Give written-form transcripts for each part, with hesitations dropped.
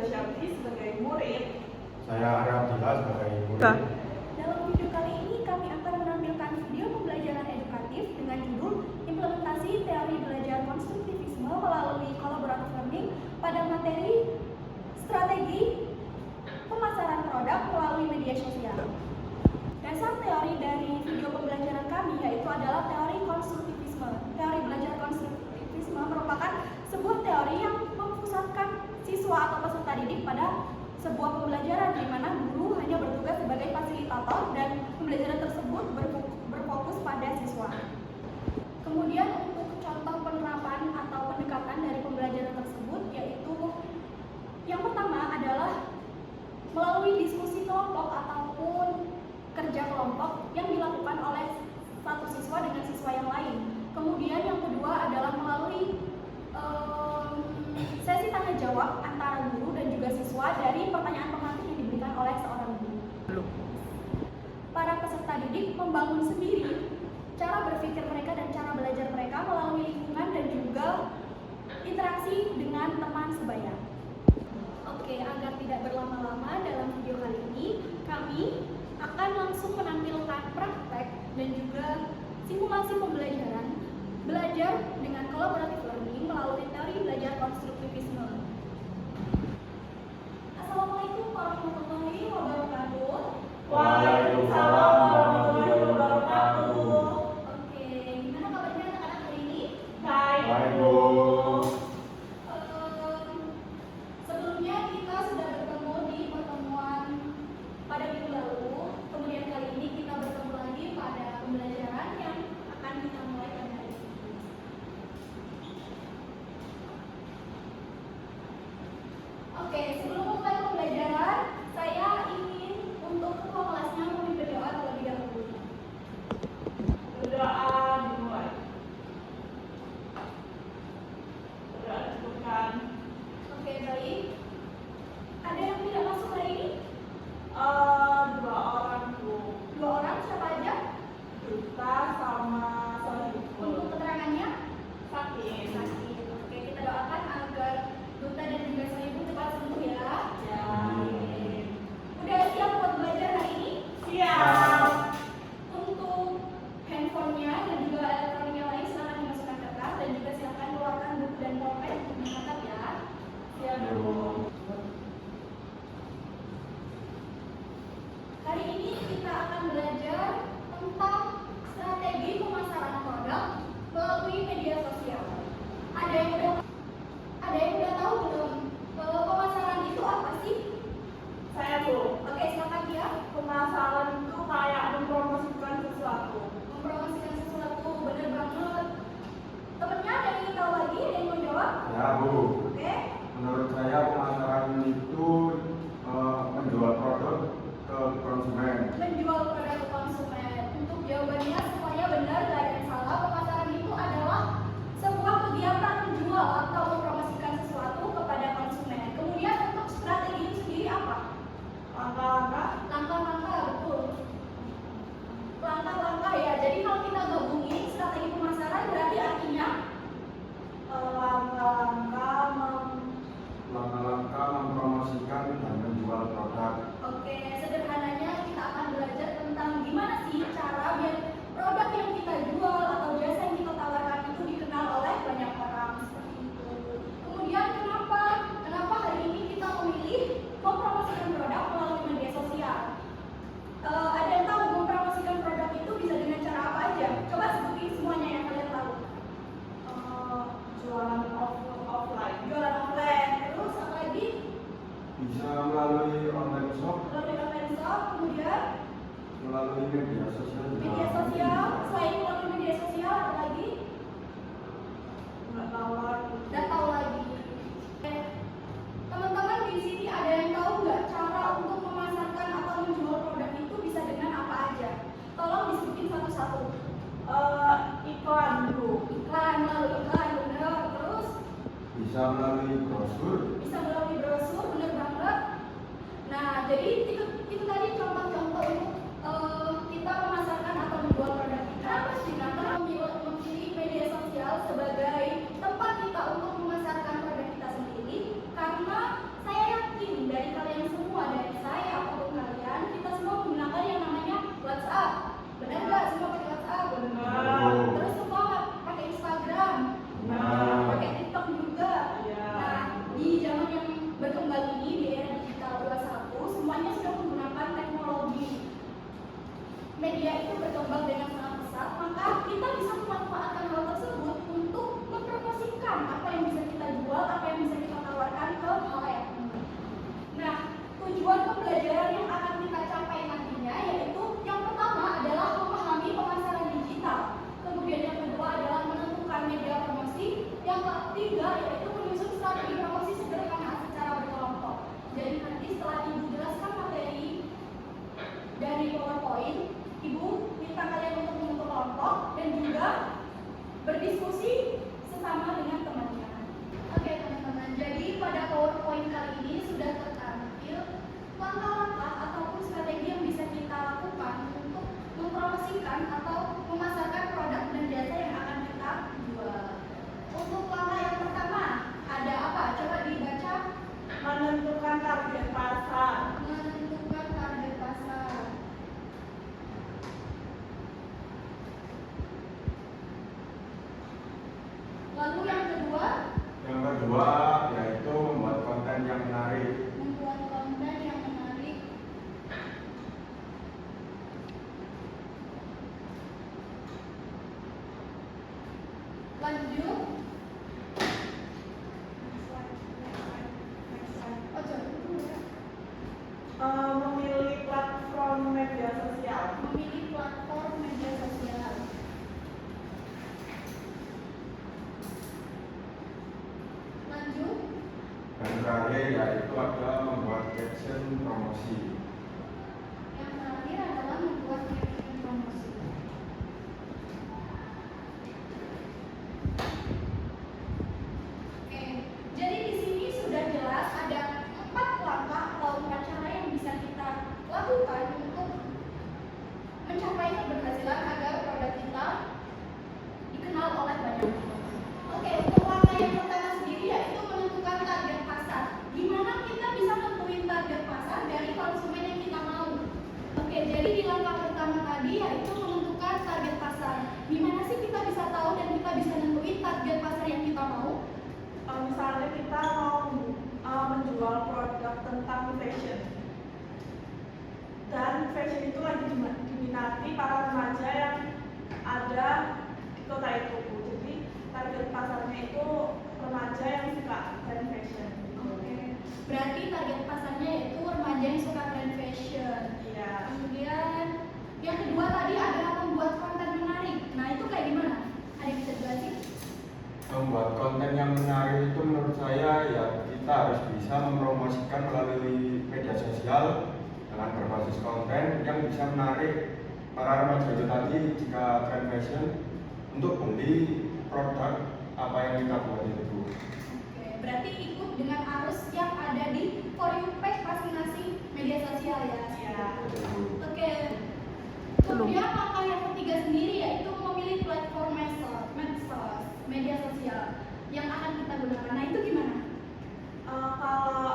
Syafri sebagai murid. Saya Arabdillah sebagai murid. Dalam video kali ini kami akan menampilkan video pembelajaran edukatif dengan judul Implementasi Teori Belajar Konstruktivisme melalui Collaborative Learning pada materi Strategi Pemasaran Produk melalui Media Sosial. Dasar teori dari video pembelajaran kami yaitu adalah teori konstruktivisme. Teori belajar konstruktivisme merupakan sebuah teori yang memposisikan siswa atau peserta didik pada sebuah pembelajaran di mana guru hanya bertugas sebagai fasilitator dan pembelajaran tersebut berfokus pada siswa. Kemudian untuk contoh penerapan atau pendekatan dari pembelajaran tersebut yaitu yang pertama adalah melalui diskusi kelompok ataupun kerja kelompok yang dilakukan oleh satu siswa dengan siswa yang lain. Kemudian yang kedua adalah melalui sesi tanya jawab antara guru dan juga siswa dari pertanyaan pengantin yang diberikan oleh seorang guru. Para peserta didik membangun sendiri cara berpikir mereka dan cara belajar mereka melalui lingkungan dan juga interaksi dengan teman sebaya. Oke, agar tidak berlama-lama dalam video kali ini, kami akan langsung menampilkan praktek dan juga simulasi pembelajaran belajar dengan collaborative learning melalui teori belajar konstruktivisme. Assalamualaikum warahmatullahi wabarakatuh. Waalaikumsalam warahmatullahi wabarakatuh. Oke, gimana kabarnya anak-anak hari ini? Baik. Baik, Bu. Sebelumnya kita sudah bertemu di pertemuan pada minggu lalu. Kemudian kali ini kita bertemu lagi pada pembelajaran yang akan kita mulai pada hari ini. Oke, sebelum mulai pembelajaran, saya ingin untuk ketua kelasnya memimpin doa terlebih dahulu. Berdoa dimulai. Berdoa disebutkan. Oke, baik. Ada yang tidak masuk hari ini? Dua orang, Bu. Dua orang, siapa aja? Duta sama Sohibul. Untuk keterangannya? Sakit. Sakit. Oke, kita doakan agar Duta dan juga Sohibul cepat sembuh ya. Ya. Udah siap buat belajar hari ini? Siap. Untuk handphonenya dan juga elektronik yang lain silakan dimasukkan ke tas dan juga silakan keluarkan buku dan pulpen untuk dicatat ya. Siap, Bu. Hari ini kita akan belajar tentang strategi pemasaran produk melalui media sosial. Ada yang udah tahu belum pemasaran itu apa sih? Saya, Bu. Oke, silakan dia. Pemasaran itu kayak mempromosikan sesuatu. Mempromosikan sesuatu, bener banget. Temennya ada yang ingin tahu lagi, ada yang mau jawab? Ya, Bu. Oke. Menurut saya pemasaran itu menjual produk ke konsumen. Menjual produk ke konsumen. Untuk jawabannya semuanya benar, tidak ada yang salah. Pemasaran itu adalah sebuah kegiatan menjual atau mempromosikan sesuatu kepada konsumen. Kemudian untuk strategi itu sendiri apa? Langkah-langkah. Langkah-langkah, betul. Langkah-langkah ya. Jadi kalau kita gabungin strategi pemasaran berarti artinya Langkah-langkah mempromosikan dan menjual produk. oke, sederhananya kita akan belajar tentang gimana sih cara biar produk yang kita jual atau jasa yang kita tawarkan itu dikenal oleh banyak orang seperti itu. Kemudian kenapa hari ini kita memilih mempromosikan produk melalui media sosial? Ada yang tahu mempromosikan produk itu bisa dengan cara apa aja? Coba sebutin semuanya yang kalian tahu. Jualan offline. Jualan offline, terus apa lagi? Bisa melalui online shop, Melalui online shop, kemudian melalui media sosial. media sosial. Selain melalui media sosial, apa lagi? Nggak tahu lagi. Udah tahu lagi. Teman-teman di sini ada yang tahu nggak cara untuk memasarkan atau menjual produk itu bisa dengan apa aja? Tolong disebutin satu-satu. Iklan, Bu. Iklan, melalui iklan, bener. Terus Bisa melalui brosur. bisa melalui brosur, bener banget. Nah, jadi itu tadi contoh-contoh untuk kita memasarkan atau menjual produk kita. Kenapa memilih media sosial sebagai tempat kita untuk memasarkan produk kita sendiri? Karena saya yakin poin. Ibu minta kalian untuk membentuk kelompok dan juga berdiskusi sesama dengan temannya. Oke teman-teman, jadi pada PowerPoint kali ini sudah tertampil langkah-langkah ataupun strategi yang bisa kita lakukan untuk mempromosikan atau memasarkan produk dan jasa yang akan kita jual. Untuk langkah yang pertama, ada apa? Coba dibaca. Menentukan target pasar. Menentukan target pasar. Lalu yang kedua, Yang kedua yaitu membuat konten yang menarik. membuat konten yang menarik. Lanjut. Oh, sorry. Memilih platform media sosial. Memilih platform media sosial. Lanjut. Dan terakhir yaitu ada membuat caption promosi. Yang terakhir adalah membuat caption promosi. Oke, jadi di sini sudah jelas ada 4 langkah atau 4 cara yang bisa kita lakukan untuk mencapai keberhasilan agar produk kita dikenal oleh banyak orang. Oke, untuk langkah yang pertama sendiri yaitu menentukan target pasar. Gimana kita bisa nentuin target pasar dari konsumen yang kita mau? Oke, jadi di langkah pertama tadi yaitu menentukan target pasar. Gimana sih kita bisa tahu dan kita bisa nentuin target pasar yang kita mau? Misalnya kita mau menjual produk tentang fashion, dan fashion itu lagi diminati para remaja yang ada di kota itu. Jadi target pasarnya itu remaja yang suka tren fashion. Oke, berarti target pasarnya yaitu remaja yang suka tren fashion. Iya. Kemudian yang kedua tadi adalah membuat konten menarik. Nah itu kayak gimana? Ada yang bisa jelasin? Membuat konten yang menarik itu menurut saya ya kita harus bisa mempromosikan melalui media sosial dengan berbasis konten yang bisa menarik para remaja itu tadi jika tren fashion untuk beli produk apa yang kita buat itu. Oke, berarti ikut dengan arus yang ada di For You page masing-masing media sosial ya? Iya. Oke. Kemudian langkah yang ketiga sendiri yaitu memilih platform medsos, media sosial yang akan kita gunakan. Nah itu gimana? Kalau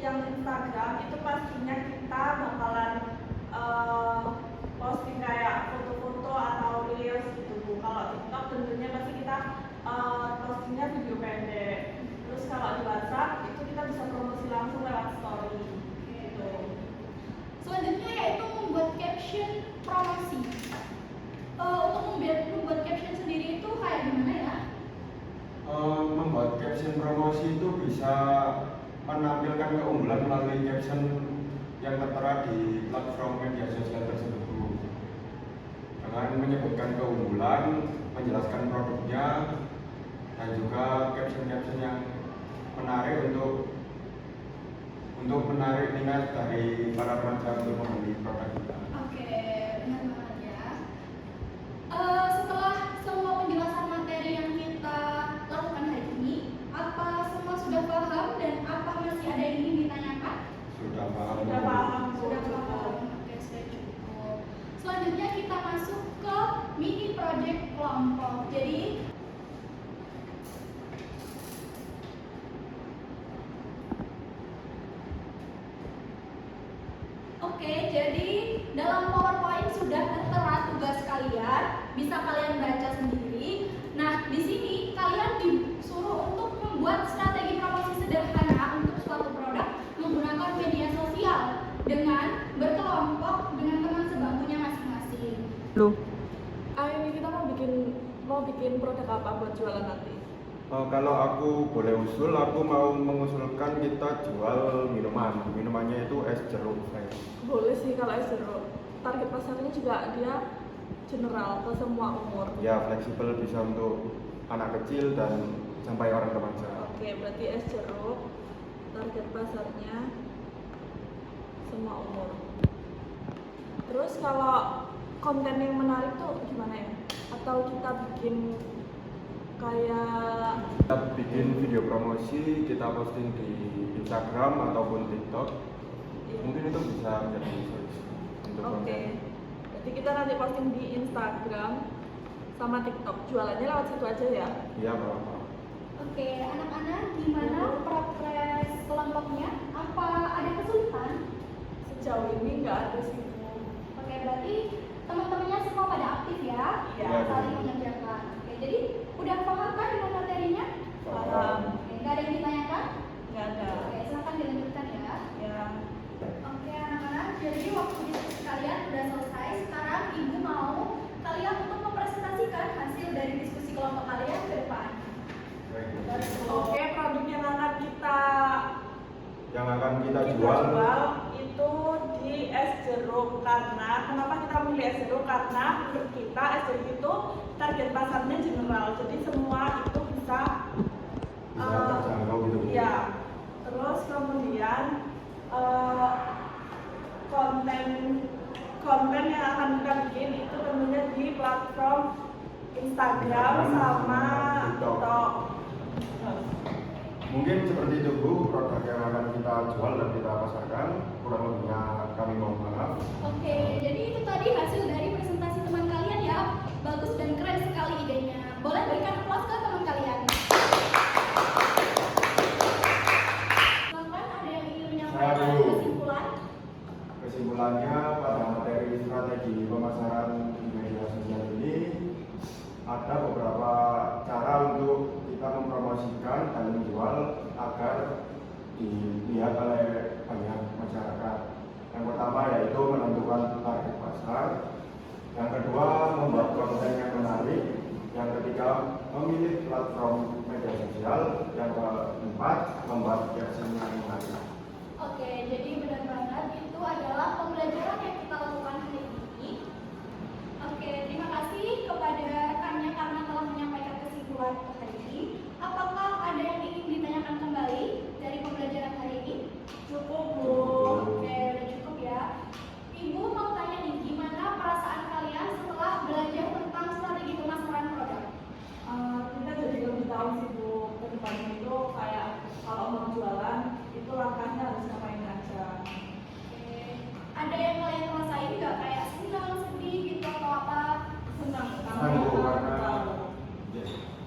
yang Instagram itu pastinya kita bakalan posting kayak foto-foto atau reels gitu Bu. Kalau TikTok tentunya pasti kita postingnya video pendek. Terus kalau di WhatsApp itu kita bisa promosi langsung lewat story gitu. Selanjutnya yaitu membuat caption promosi. Untuk membuat caption sendiri itu kayak gimana ya? Membuat caption promosi itu bisa menampilkan keunggulan melalui caption yang tertera di platform media sosial tersebut dengan menyebutkan keunggulan, menjelaskan produknya, dan juga caption-caption yang menarik untuk menarik minat dari para remaja untuk membeli produk kita. Oke, benar banget ya. Setelah semua penjelasan materi yang kita lakukan hari ini, apa semua sudah paham dan apa masih ada yang ingin ditanyakan? Sudah paham? Sudah paham Bu. Sudah paham. Oke, sudah cukup. Selanjutnya kita masuk ke mini project kelompok. Jadi Oke, jadi dalam PowerPoint sudah tertera tugas kalian, bisa kalian baca sendiri. Nah, di sini kalian disuruh untuk membuat strategi promosi sederhana untuk suatu produk menggunakan media sosial dengan berkelompok dengan teman sebangkunya masing-masing. Ini kita mau bikin produk apa buat jualan nanti? Kalau aku boleh usul, aku mau mengusulkan kita jual minuman. Minumannya itu es jeruk fresh. Boleh sih kalau es jeruk. Target pasarnya juga dia general ke semua umur. Ya, fleksibel, bisa untuk anak kecil dan sampai orang remaja. Oke, berarti es jeruk target pasarnya semua umur. Terus kalau konten yang menarik tuh gimana ya? Atau kita bikin kayak Kita bikin video promosi, kita posting di Instagram ataupun TikTok. Mungkin itu bisa menjadi solusi untuk oke. konten. Jadi kita nanti posting di Instagram sama TikTok. Jualannya lewat situ aja ya. Iya, berapa? Oke, anak-anak gimana progres kelompoknya? Apa ada kesulitan? Sejauh ini nggak ada sih Bu. Oke, berarti teman-temannya semua pada aktif ya? Iya. Saling mengerjakan. Oke, jadi udah paham kan dengan materinya? Paham. Oke, nggak ada yang ditanyakan? Nggak ada. Oke, silakan dilanjutkan ya. Ya. Oke anak-anak, jadi waktu diskusi kalian udah selesai. Sekarang ibu mau kalian untuk mempresentasikan hasil dari diskusi kelompok kalian ke depan. Oke, produk yang akan kita kita jual jual itu di es jeruk. Karena kenapa kita memilih es jeruk? Karena menurut kita es jeruk itu target pasarnya general, jadi semua itu bisa terjangkau gitu. iya. Terus kemudian eh, konten konten yang akan kita bikin itu tentunya di platform Instagram sama TikTok. Mungkin seperti itu Bu, produk yang akan kita jual dan kita pasarkan. Kurang lebihnya kami mohon maaf. Oke, jadi itu tadi hasil dari presentasi teman kalian ya. Bagus dan keren sekali idenya. Boleh berikan aplaus ke teman kalian. Silakan, ada yang ingin menyampaikan Saya dulu. kesimpulan? Kesimpulannya pada materi strategi pemasaran di media sosial ini ada beberapa cara untuk kita mempromosikan dan menjual agar dilihat oleh banyak masyarakat. Yang pertama yaitu menentukan target pasar. Yang kedua membuat konten yang menarik. Yang ketiga memilih platform media sosial. Yang keempat membuat caption yang menarik. Oke, jadi benar banget itu adalah pembelajaran yang kita lakukan hari ini. Oke, terima kasih kepada rekannya karena telah menyampaikan kesimpulan untuk hari ini. Apakah ada yang ingin ditanyakan kembali dari pembelajaran hari ini? Cukup Bu. Oke, udah cukup ya. Ibu mau tanya nih, gimana perasaan kalian setelah belajar tentang strategi pemasaran produk? Kita jadi lebih tahu sih Bu, ke depannya itu kayak kalau mau jualan itu langkahnya harus ngapain aja. Oke, ada yang kalian rasain nggak kayak senang, sedih gitu atau apa? Senang Senang, Bu, karena- tahu.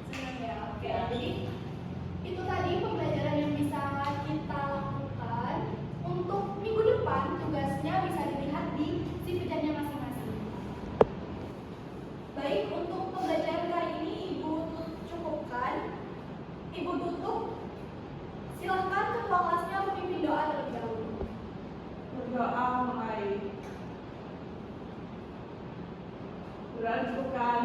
Senang ya. Oke, jadi itu tadi pembelajaran yang bisa kita lakukan. Untuk minggu depan tugasnya bisa dilihat di CV-nya masing-masing. Baik, untuk pembelajaran kali ini Ibu cukupkan. Ibu tutup. Silahkan ketua kelasnya memimpin doa terlebih dahulu. Berdoa mulai. Berdoa cukupkan.